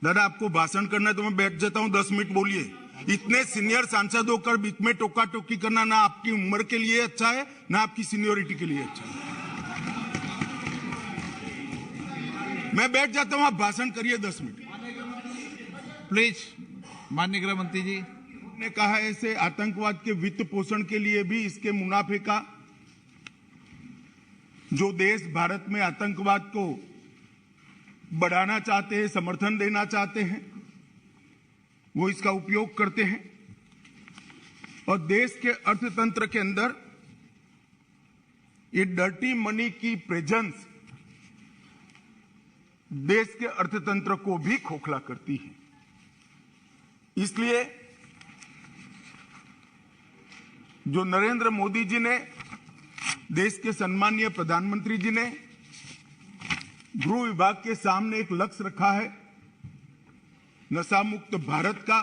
दादा आपको भाषण करना है तो मैं बैठ जाता हूं, 10 मिनट बोलिए। इतने सीनियर सांसद होकर बीच में टोका टोकी करना ना आपकी उम्र के लिए अच्छा है ना आपकी सीनियोरिटी के लिए अच्छा है। मैं बैठ जाता हूं, आप भाषण करिए 10 मिनट प्लीज। माननीय गृह मंत्री जी ने कहा ऐसे आतंकवाद के वित्त पोषण के लिए भी इसके मुनाफे का जो देश भारत में आतंकवाद को बढ़ाना चाहते हैं, समर्थन देना चाहते हैं, वो इसका उपयोग करते हैं और देश के अर्थतंत्र के अंदर ये डर्टी मनी की प्रेजेंस देश के अर्थतंत्र को भी खोखला करती है। इसलिए जो नरेंद्र मोदी जी ने, देश के सम्मानीय प्रधानमंत्री जी ने गृह विभाग के सामने एक लक्ष्य रखा है नशा मुक्त भारत का,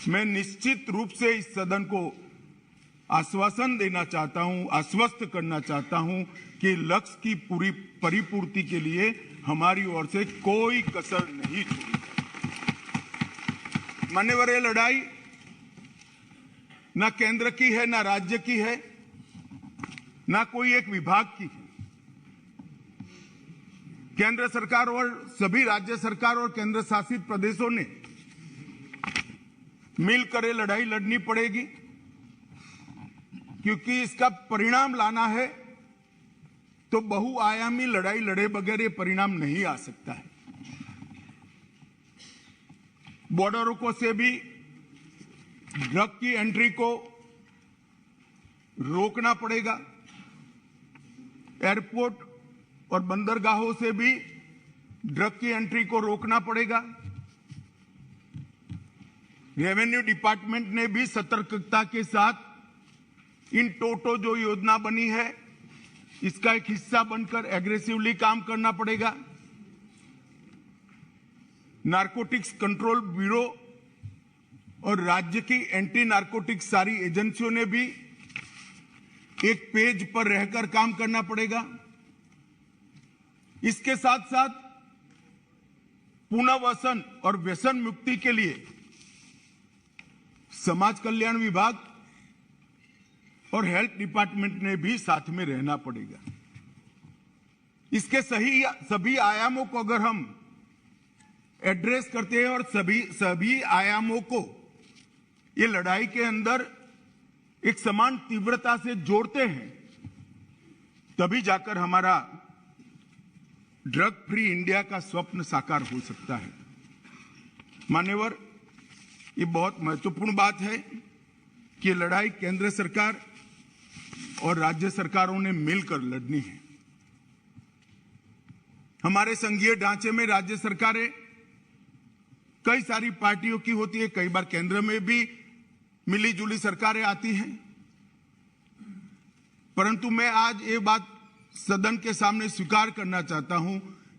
मैं निश्चित रूप से इस सदन को आश्वासन देना चाहता हूं, आश्वस्त करना चाहता हूं कि लक्ष्य की पूरी परिपूर्ति के लिए हमारी ओर से कोई कसर नहीं छोड़ी। मान्यवर, ये लड़ाई ना केंद्र की है, ना राज्य की है, ना कोई एक विभाग की है। केंद्र सरकार और सभी राज्य सरकार और केंद्र शासित प्रदेशों ने मिलकर ये लड़ाई लड़नी पड़ेगी, क्योंकि इसका परिणाम लाना है तो बहुआयामी लड़ाई लड़े बगैर ये परिणाम नहीं आ सकता है। बॉर्डरों को से भी ड्रग की एंट्री को रोकना पड़ेगा, एयरपोर्ट और बंदरगाहों से भी ड्रग की एंट्री को रोकना पड़ेगा। रेवेन्यू डिपार्टमेंट ने भी सतर्कता के साथ इन टोटो जो योजना बनी है इसका एक हिस्सा बनकर एग्रेसिवली काम करना पड़ेगा। नारकोटिक्स कंट्रोल ब्यूरो और राज्य की एंटी नारकोटिक्स सारी एजेंसियों ने भी एक पेज पर रहकर काम करना पड़ेगा। इसके साथ साथ पुनर्वसन और व्यसन मुक्ति के लिए समाज कल्याण विभाग और हेल्थ डिपार्टमेंट ने भी साथ में रहना पड़ेगा। इसके सभी आयामों को अगर हम एड्रेस करते हैं और सभी आयामों को ये लड़ाई के अंदर एक समान तीव्रता से जोड़ते हैं, तभी जाकर हमारा ड्रग फ्री इंडिया का स्वप्न साकार हो सकता है। मान्यवर, ये बहुत महत्वपूर्ण बात है कि ये लड़ाई केंद्र सरकार और राज्य सरकारों ने मिलकर लड़नी है। हमारे संघीय ढांचे में राज्य सरकारें कई सारी पार्टियों की होती है, कई बार केंद्र में भी मिली जुली सरकारें आती हैं, परंतु मैं आज ये बात सदन के सामने स्वीकार करना चाहता हूं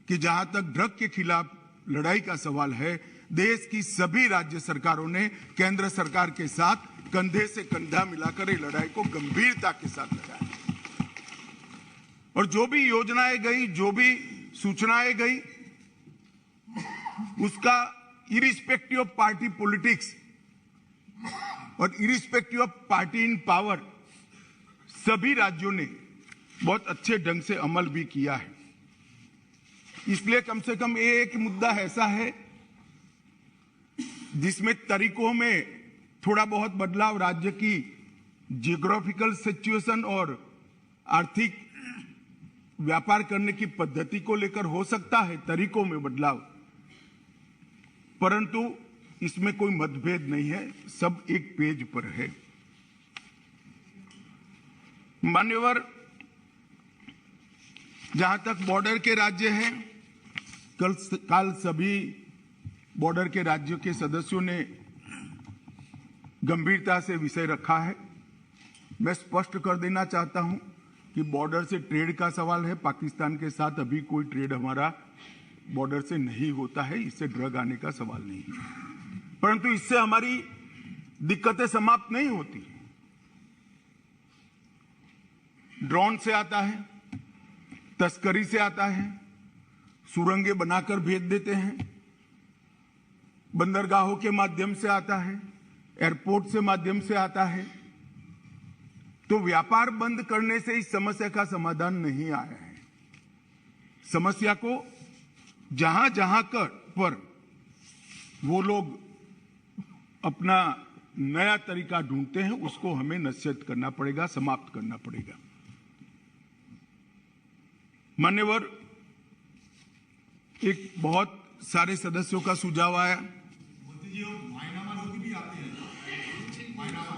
कि जहां तक ड्रग के खिलाफ लड़ाई का सवाल है, देश की सभी राज्य सरकारों ने केंद्र सरकार के साथ कंधे से कंधा मिलाकर ये लड़ाई को गंभीरता के साथ लड़ा है। और जो भी योजनाएं गई, जो भी सूचनाएं गई, उसका इरिस्पेक्टिव ऑफ पार्टी पॉलिटिक्स और irrespective of party in power सभी राज्यों ने बहुत अच्छे ढंग से अमल भी किया है। इसलिए कम से कम ये एक मुद्दा ऐसा है जिसमें तरीकों में थोड़ा बहुत बदलाव राज्य की जियोग्राफिकल सिचुएशन और आर्थिक व्यापार करने की पद्धति को लेकर हो सकता है, तरीकों में बदलाव, परंतु इसमें कोई मतभेद नहीं है, सब एक पेज पर है। मान्यवर, जहां तक बॉर्डर के राज्य हैं, कल सभी बॉर्डर के राज्यों के सदस्यों ने गंभीरता से विषय रखा है। मैं स्पष्ट कर देना चाहता हूं कि बॉर्डर से ट्रेड का सवाल है, पाकिस्तान के साथ अभी कोई ट्रेड हमारा बॉर्डर से नहीं होता है, इससे ड्रग आने का सवाल नहीं है, परंतु इससे हमारी दिक्कतें समाप्त नहीं होती। ड्रोन से आता है, तस्करी से आता है, सुरंगें बनाकर भेज देते हैं, बंदरगाहों के माध्यम से आता है, एयरपोर्ट से माध्यम से आता है। तो व्यापार बंद करने से इस समस्या का समाधान नहीं आया है। समस्या को जहां जहां पर वो लोग अपना नया तरीका ढूंढते हैं, उसको हमें नसीहत करना पड़ेगा, समाप्त करना पड़ेगा। मान्यवर, एक बहुत सारे सदस्यों का सुझाव आया।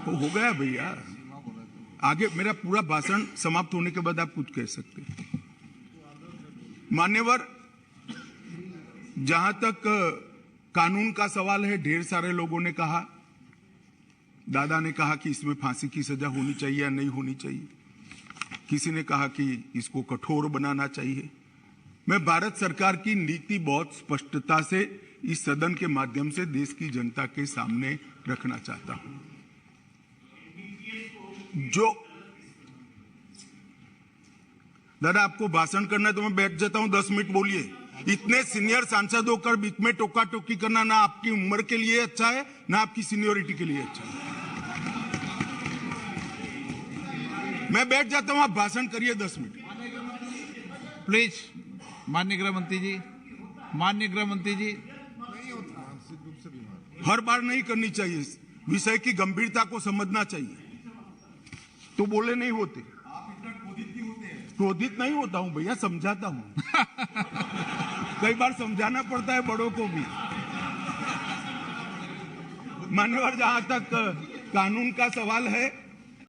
हो गया भैया, आगे मेरा पूरा भाषण समाप्त होने के बाद आप कुछ कह सकते हैं। मान्यवर, जहां तक कानून का सवाल है, ढेर सारे लोगों ने कहा, दादा ने कहा कि इसमें फांसी की सजा होनी चाहिए या नहीं होनी चाहिए, किसी ने कहा कि इसको कठोर बनाना चाहिए। मैं भारत सरकार की नीति बहुत स्पष्टता से इस सदन के माध्यम से देश की जनता के सामने रखना चाहता हूं। जो दादा आपको भाषण करना है तो मैं बैठ जाता हूं, 10 मिनट बोलिए। इतने सीनियर सांसद होकर बीच में टोका टोकी करना ना आपकी उम्र के लिए अच्छा है, ना आपकी सीनियोरिटी के लिए अच्छा है। मैं बैठ जाता हूं, आप भाषण करिए 10 मिनट। प्लीज, माननीय गृह मंत्री जी, माननीय गृह मंत्री जी। हर बार नहीं करनी चाहिए, विषय की गंभीरता को समझना चाहिए, तो बोले नहीं होते। आप इतना क्रोधित क्यों होते हैं? क्रोधित नहीं होता हूं भैया, समझाता हूं। कई बार समझाना पड़ता है बड़ों को भी। मान्यवर, जहां तक कानून का सवाल है,